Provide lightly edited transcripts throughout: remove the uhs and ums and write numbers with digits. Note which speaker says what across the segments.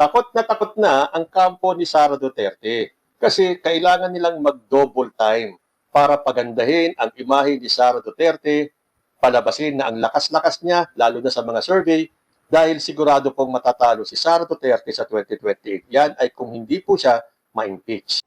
Speaker 1: takot na ang kampo ni Sara Duterte kasi kailangan nilang mag-double time para pagandahin ang imahe ni Sara Duterte, palabasin na ang lakas-lakas niya, lalo na sa mga survey, dahil sigurado pong matatalo si Sara Duterte sa 2028. Yan ay kung hindi po siya ma-impeach.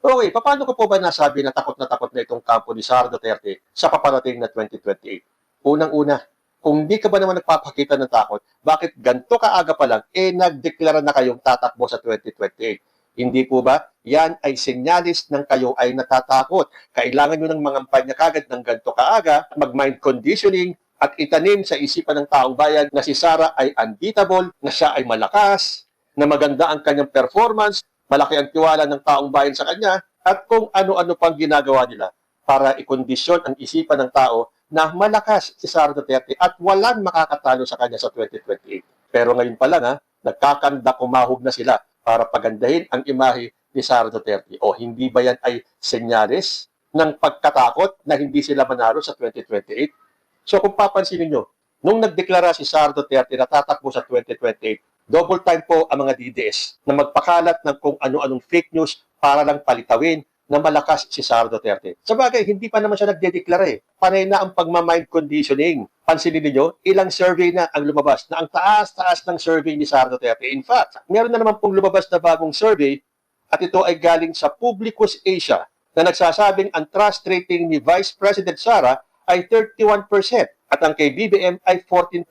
Speaker 1: Okay, paano ko po ba nasabi na takot na itong kampo ni Sara Duterte sa paparating na 2028? Unang-una, kung hindi ka ba naman nagpapakita ng takot, bakit ganito kaaga pa lang, nagdeklara na kayong tatakbo sa 2028? Hindi po ba? Yan ay senyalis ng kayo ay natatakot. Kailangan nyo ng mangampanya kagad ng ganito kaaga, mag-mind conditioning, at itanim sa isipan ng taong bayan na si Sara ay unbeatable, na siya ay malakas, na maganda ang kanyang performance, malaki ang tiwala ng taong bayan sa kanya, at kung ano-ano pang ginagawa nila para ikondisyon ang isipan ng tao na malakas si Sara Duterte at walang makakatalo sa kanya sa 2028. Pero ngayon pa lang, nagkakanda kumahog na sila para pagandahin ang imahe ni Sara Duterte. O hindi ba yan ay senyales ng pagkatakot na hindi sila manalo sa 2028? So kung papansinin nyo, nung nagdeklara si Sara Duterte na tatakbo sa 2028, double time po ang mga DDS na magpakalat ng kung ano-anong fake news para lang palitawin na malakas si Sara Duterte. Sabagay, hindi pa naman siya nagdedeklara eh. Panay na ang pagmamind conditioning. Pansinin niyo, ilang survey na ang lumabas na ang taas-taas ng survey ni Sara Duterte. In fact, meron na naman pong lumabas na bagong survey at ito ay galing sa Publicus Asia na nagsasabing ang trust rating ni Vice President Sara ay 31% at ang kay BBM ay 14%.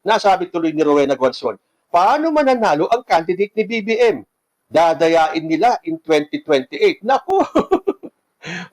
Speaker 1: Nasabi tuloy ni Rowena Guanzon, paano mananalo ang candidate ni BBM? Dadayain nila in 2028. Naku!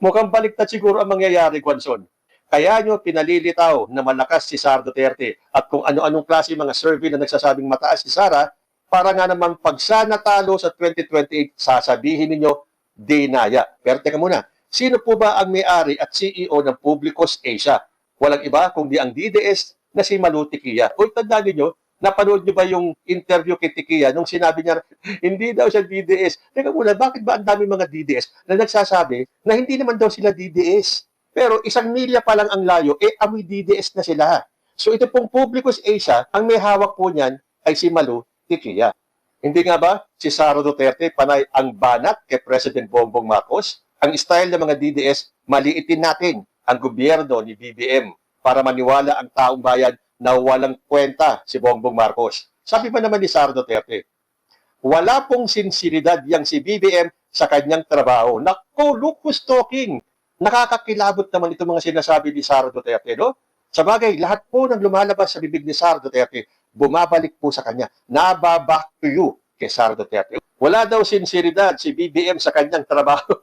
Speaker 1: Mukhang baliktad siguro ang mangyayari, Guanzon. Kaya nyo pinalilitaw na malakas si Sara Duterte at kung ano-anong klase mga survey na nagsasabing mataas si Sara, para nga naman pag siya natalo sa 2028, sasabihin ninyo, dinaya. Pero teka muna, sino po ba ang may-ari at CEO ng Publicus Asia? Walang iba kundi ang DDS na si Malu Tiquia. Uy, tandaan ninyo, napanood nyo ba yung interview kay Tiquia nung sinabi niya, hindi daw siya DDS. Teka muna, bakit ba ang dami mga DDS na nagsasabi na hindi naman daw sila DDS? Pero 1 milya pa lang ang layo, amoy DDS na sila. So ito pong Publicus Asia, ang may hawak po niyan ay si Malu Tiquia. Hindi nga ba si Sara Duterte panay ang banat kay President Bongbong Marcos? Ang style ng mga DDS, maliitin natin ang gobyerno ni BBM para maniwala ang taong bayan na walang kwenta si Bongbong Marcos. Sabi pa naman ni Sara Duterte, wala pong sinseridad yang si BBM sa kanyang trabaho. Naku, look who's talking. Nakakakilabot naman itong mga sinasabi ni Sara Duterte, no? Sabagay, lahat po ng lumalabas sa bibig ni Sara Duterte, bumabalik po sa kanya. Nababack to you kay Sara Duterte. Wala daw sinseridad si BBM sa kanyang trabaho.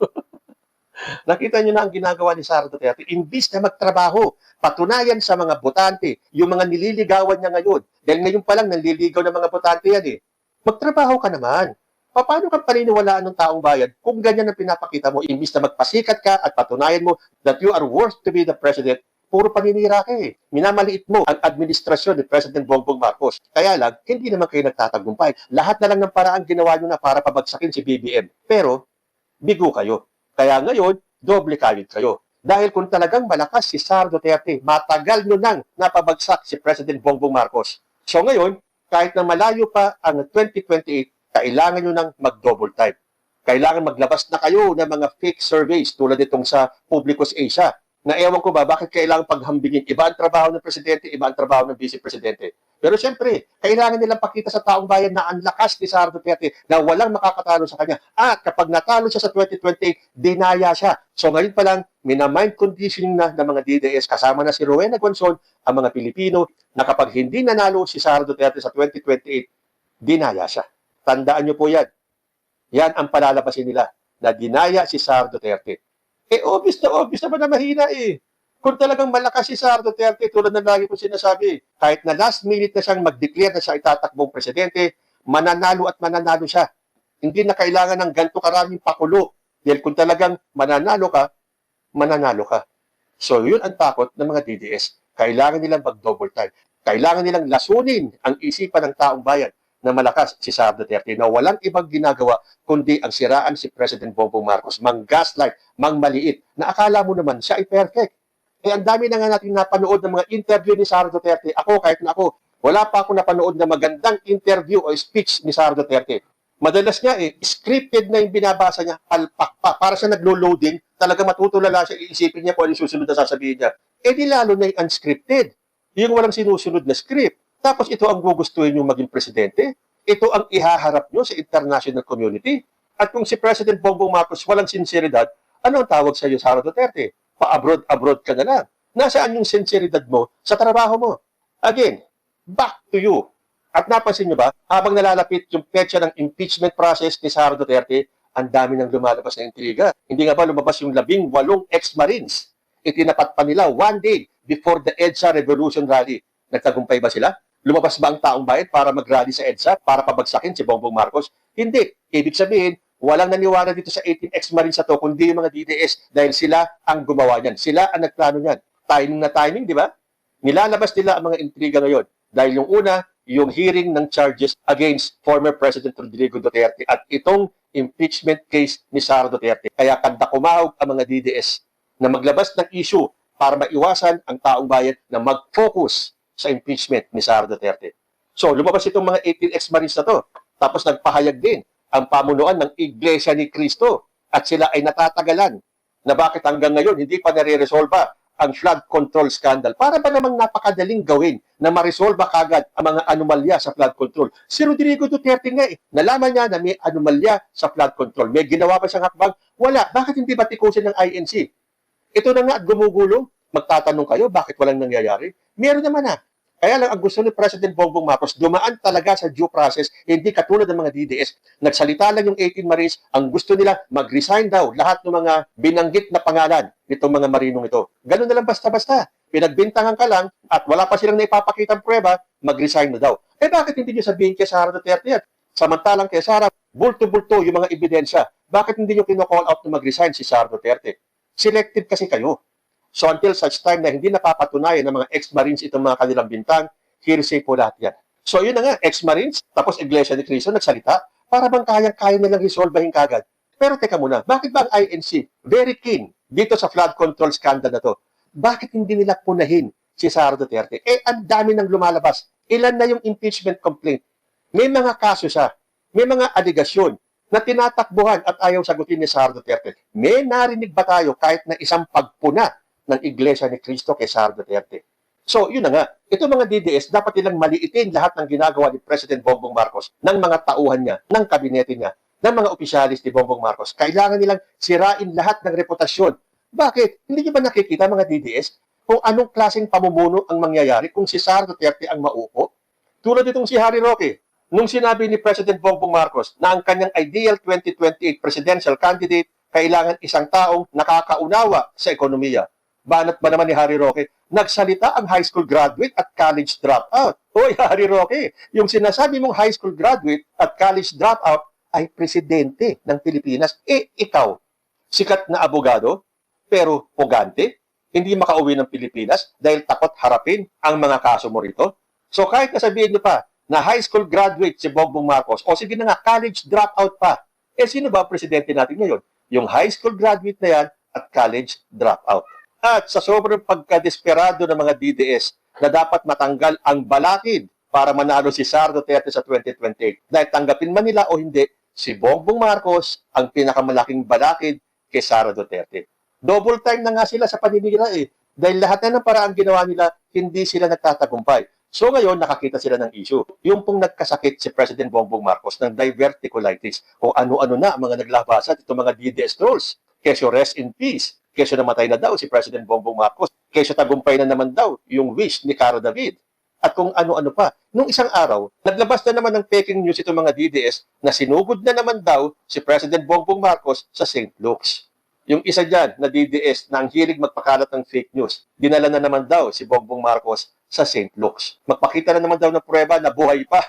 Speaker 1: Nakita niyo na ang ginagawa ni Sara Duterte. Imbis na magtrabaho, patunayan sa mga botante, yung mga nililigawan niya ngayon. Dahil ngayon pa lang naliligaw ng mga botante yan eh. Magtrabaho ka naman. Paano ka paniniwalaan ng taong bayan kung ganyan ang pinapakita mo? Imbis na magpasikat ka at patunayan mo that you are worth to be the president, puro paninira ka eh. Minamaliit mo ang administrasyon ni President Bongbong Marcos. Kaya lang, hindi naman kayo nagtatagumpay. Lahat na lang ng paraan ginawa nyo na para pabagsakin si BBM. Pero, bigo kayo. Kaya ngayon, doble kayod kayo. Dahil kung talagang malakas si Sara Duterte, matagal nyo nang napabagsak si President Bongbong Marcos. So ngayon, kahit na malayo pa ang 2028, kailangan nyo nang mag-double time. Kailangan maglabas na kayo ng mga fake surveys tulad itong sa Publicus Asia. Na ewan ko ba, bakit kailangan paghambingin? Iba ang trabaho ng presidente, iba ang trabaho ng vice-presidente. Pero siyempre, kailangan nilang pakita sa taong bayan na ang lakas ni Sara Duterte na walang makakatalo sa kanya. At kapag natalo siya sa 2028, dinaya siya. So ngayon pa lang, minamind conditioning na ng mga DDS kasama na si Rowena Guanzon, ang mga Pilipino, na kapag hindi nanalo si Sara Duterte sa 2028, dinaya siya. Tandaan niyo po yan. Yan ang palalabasin nila, na dinaya si Sara Duterte. Obvious naman na mahina eh. Kung talagang malakas si Sara Duterte, tulad ng lagi ko sinasabi, kahit na last minute na siyang mag-declare na siya itatakbong presidente, mananalo at mananalo siya. Hindi na kailangan ng ganito karaming pakulo. Dahil kung talagang mananalo ka, mananalo ka. So yun ang takot ng mga DDS. Kailangan nilang mag-double time. Kailangan nilang lasunin ang isipan ng taong bayan na malakas si Sara Duterte na walang ibang ginagawa kundi ang siraan si President Bongbong Marcos, mang-gaslight, mang-maliit, na akala mo naman siya ay perfect. Eh, ang dami na nga natin napanood ng mga interview ni Sara Duterte. Ako, kahit na ako, wala pa ako napanood na magandang interview o speech ni Sara Duterte. Madalas nga scripted na yung binabasa niya, palpak pa. Para siya naglo-loading, talaga matutulala siya, iisipin niya kung ano yung susunod na sasabihin niya. Eh di lalo na yung unscripted. Yung walang sinusunod na script. Tapos ito ang gugustuhin yung maging presidente. Ito ang ihaharap nyo sa international community. At kung si President Bongbong Marcos walang sinseridad, ano ang tawag sa iyo, Sara Duterte? Pa-abroad ka na lang. Nasaan yung sinseridad mo sa trabaho mo? Again, back to you. At napansin nyo ba, habang nalalapit yung petsa ng impeachment process ni Sara Duterte, ang dami nang lumalabas na intriga. Hindi nga ba lumabas yung 18 ex-Marines? Itinapat pa nila one day before the EDSA Revolution Rally. Nagtagumpay ba sila? Lumabas ba ang taong bayan para mag-rally sa EDSA para pabagsakin si Bongbong Marcos? Hindi. Ibig sabihin, walang naniwala dito sa 18 ex-Marines na to, kundi yung mga DDS dahil sila ang gumawa niyan. Sila ang nagplano niyan. Timing na timing, di ba? Nilalabas nila ang mga intriga ngayon. Dahil yung una, yung hearing ng charges against former President Rodrigo Duterte at itong impeachment case ni Sara Duterte. Kaya kanda kumahog ang mga DDS na maglabas ng issue para maiwasan ang taong bayan na mag-focus sa impeachment ni Sara Duterte. So, lumabas itong mga 18 ex-Marines na to. Tapos nagpahayag din ang pamunuan ng Iglesia ni Cristo at sila ay natatagalan na bakit hanggang ngayon hindi pa nare-resolba ang flood control scandal. Para ba namang napakadaling gawin na ma-resolba kagad ang mga anomalya sa flood control? Si Rodrigo Duterte nga nalaman niya na may anomalya sa flood control. May ginawa ba siyang hakbang? Wala. Bakit hindi batikusin ng INC? Ito na nga at gumugulong. Magtatanong kayo, bakit walang nangyayari? Meron naman na. Kaya lang ang gusto ni President Bongbong Marcos, dumaan talaga sa due process, hindi katulad ng mga DDS. Nagsalita lang yung 18 Marines, ang gusto nila mag-resign daw lahat ng mga binanggit na pangalan nitong mga marinong ito. Ganun na lang basta-basta. Pinagbintangan ka lang at wala pa silang naipapakitang prueba, mag-resign na daw. Eh bakit hindi nyo sabihin kay Sara Duterte yan? Samantalang kay Sara, bulto-bulto yung mga ebidensya. Bakit hindi nyo kino-call out na mag-resign si Sara Duterte? Selective kasi kayo. So until such time na hindi napapatunayan ng mga ex-Marines itong mga kanilang bintang, hearsay po lahat yan. So yun na nga, ex-Marines, tapos Iglesia ni Cristo nagsalita, para bang kayang-kaya nilang resolvahin kagad. Pero teka muna, bakit ba ang INC very keen dito sa flood control scandal na to? Bakit hindi nila punahin si Sara Duterte? Eh, ang dami nang lumalabas. Ilan na yung impeachment complaint? May mga kaso siya, may mga aligasyon na tinatakbuhan at ayaw sagutin ni Sara Duterte. May narinig ba tayo kahit na isang pagpuna ng Iglesia ni Cristo kay Sara Duterte? So, yun na nga. Ito mga DDS, dapat nilang maliitin lahat ng ginagawa ni President Bongbong Marcos, ng mga tauhan niya, ng kabinete niya, ng mga opisyalis ni Bongbong Marcos. Kailangan nilang sirain lahat ng reputasyon. Bakit? Hindi niyo ba nakikita mga DDS kung anong klaseng pamumuno ang mangyayari kung si Sara Duterte ang maupo? Tulad itong si Harry Roque, nung sinabi ni President Bongbong Marcos na ang kanyang ideal 2028 presidential candidate kailangan isang taong nakakaunawa sa ekonomiya. Banat ba naman ni Harry Roque? Nagsalita ang high school graduate at college dropout. Hoy, Harry Roque, yung sinasabi mong high school graduate at college dropout ay presidente ng Pilipinas. Eh, ikaw, sikat na abogado, pero pugante, hindi makauwi ng Pilipinas dahil takot harapin ang mga kaso mo rito. So kahit nasabihin niyo pa na high school graduate si Bongbong Marcos, o sige na nga, college dropout pa, eh sino ba ang presidente natin ngayon? Yung high school graduate na yan at college dropout. At sa sobrang pagkadesperado ng mga DDS na dapat matanggal ang balakid para manalo si Sara Duterte sa 2028. Dahil tanggapin man nila o hindi, si Bongbong Marcos ang pinakamalaking balakid kay Sara Duterte. Double time na nga sila sa paninira eh. Dahil lahat na ng paraan ginawa nila, hindi sila nagtatagumpay. So ngayon, nakakita sila ng issue. Yung pong nagkasakit si President Bongbong Marcos ng diverticulitis o ano-ano na ang mga naglabasan itong mga DDS trolls. Kesyo rest in peace. Kesyo namatay na daw si President Bongbong Marcos. Kesyo tagumpay na naman daw yung wish ni Cara David. At kung ano-ano pa. Nung isang araw, naglabas na naman ng faking news itong mga DDS na sinugod na naman daw si President Bongbong Marcos sa St. Luke's. Yung isa dyan na DDS na ang hilig magpakalat ng fake news, dinala na naman daw si Bongbong Marcos sa St. Luke's. Magpakita na naman daw ng prueba na buhay pa.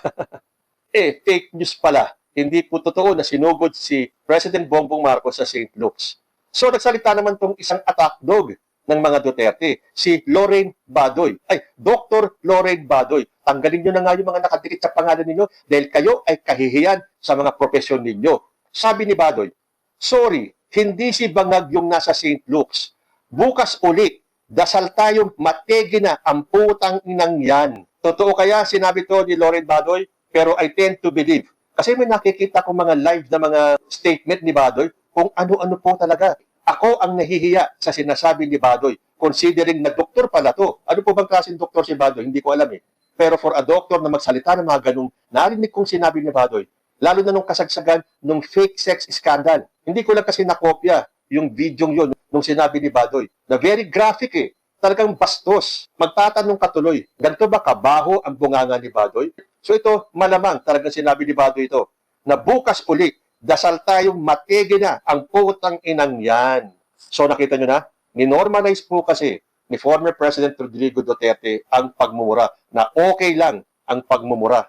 Speaker 1: Eh, fake news pala. Hindi po totoo na sinugod si President Bongbong Marcos sa St. Luke's. So nagsalita naman tong isang attack dog ng mga Duterte, si Lorraine Badoy. Ay, Dr. Lorraine Badoy. Tanggalin nyo na nga yung mga nakadikit sa pangalan ninyo dahil kayo ay kahihiyan sa mga propesyon ninyo. Sabi ni Badoy, sorry, hindi si Bangag yung nasa St. Luke's. Bukas uli, Dasal tayo, mategi na ang putang inang yan. Totoo kaya sinabi to ni Loren Badoy? Pero I tend to believe. Kasi may nakikita ko mga live na mga statement ni Badoy kung ano-ano po talaga. Ako ang nahihiya sa sinasabi ni Badoy, considering na doktor pala to. Ano po bang klaseng doktor si Badoy? Hindi ko alam eh. Pero for a doctor na magsalita ng mga ganung, narinig kong sinabi ni Badoy, lalo na nung kasagsagan nung fake sex scandal. Hindi ko lang kasi nakopya yung video yun nung sinabi ni Badoy, na very graphic eh. Talagang bastos. Magtatanong katuloy, ganito ba kabaho ang bunganga ni Badoy? So ito, malamang talagang sinabi ni Badoy ito, na bukas uli, dasal tayong matege na ang putang inang yan. So nakita nyo na, ninormalize po kasi ni former President Rodrigo Duterte ang pagmumura, na okay lang ang pagmumura.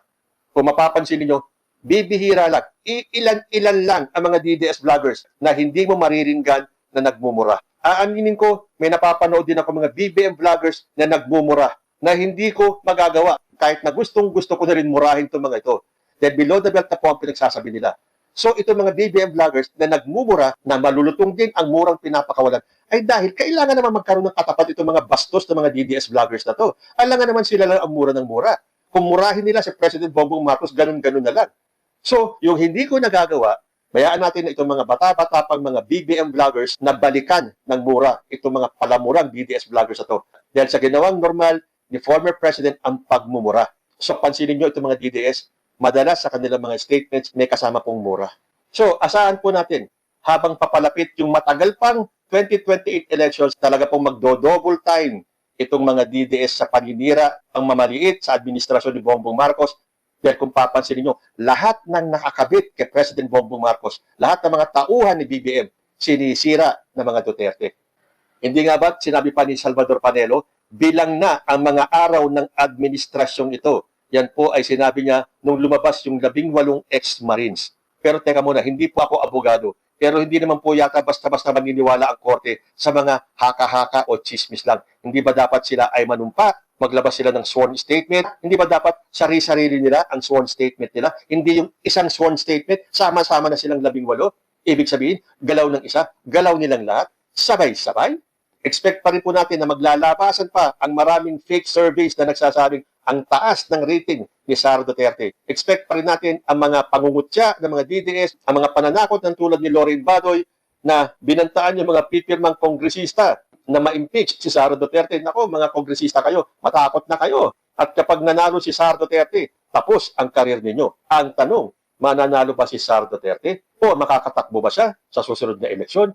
Speaker 1: Kung mapapansin niyo, bibihira lang, ilan-ilan lang ang mga DDS vloggers na hindi mo mariringgan na nagmumura. Aaminin ko, may napapanood din ako mga BBM vloggers na nagmumura na hindi ko magagawa kahit na gustong-gusto ko na rin murahin itong mga ito. Then below the belt na po ang pinagsasabi nila. So itong mga BBM vloggers na nagmumura na malulutong din ang murang pinapakawalan ay dahil kailangan naman magkaroon ng katapat itong mga bastos ng mga DDS vloggers na to. Alangan naman sila lang ang mura ng mura. Kung murahin nila si President Bongbong Marcos, ganun-ganun na lang. So, yung hindi ko nagagawa, bayaan natin na itong mga bata-bata pang mga BBM vloggers na balikan ng mura itong mga palamurang DDS vloggers na to. Dahil sa ginawang normal ni former President ang pagmumura. So, pansinin nyo itong mga DDS, madalas sa kanilang mga statements may kasama pong mura. So, asahan po natin, habang papalapit yung matagal pang 2028 elections, talaga pong magdo-double time itong mga DDS sa paninira ang mamaliit sa administrasyon ni Bongbong Marcos. Dahil kung papansinin nyo, lahat ng nakakabit kay President Bongbong Marcos, lahat ng mga tauhan ni BBM, sinisira ng mga Duterte. Hindi nga ba, sinabi pa ni Salvador Panelo, bilang na ang mga araw ng administrasyong ito. Yan po ay sinabi niya nung lumabas yung 18 ex-Marines. Pero teka muna, hindi po ako abogado. Pero hindi naman po yata basta-basta maniniwala ang korte sa mga haka-haka o chismis lang. Hindi ba dapat sila ay manumpa? Maglabas sila ng sworn statement? Hindi ba dapat sarili-sarili nila ang sworn statement nila? Hindi yung isang sworn statement, sama-sama na silang 18. Ibig sabihin, galaw ng isa, galaw nilang lahat, sabay-sabay. Expect pa rin po natin na maglalabasan pa ang maraming fake surveys na nagsasabing ang taas ng rating ni Sara Duterte. Expect pa rin natin ang mga pangungutya ng mga DDS, ang mga pananakot ng tulad ni Loren Badoy na binantaan yung mga pipirmang kongresista na ma-impeach si Sara Duterte. Nako, mga kongresista kayo, matakot na kayo. At kapag nanalo si Sara Duterte, tapos ang karir ninyo. Ang tanong, mananalo ba si Sara Duterte o makakatakbo ba siya sa susunod na eleksyon?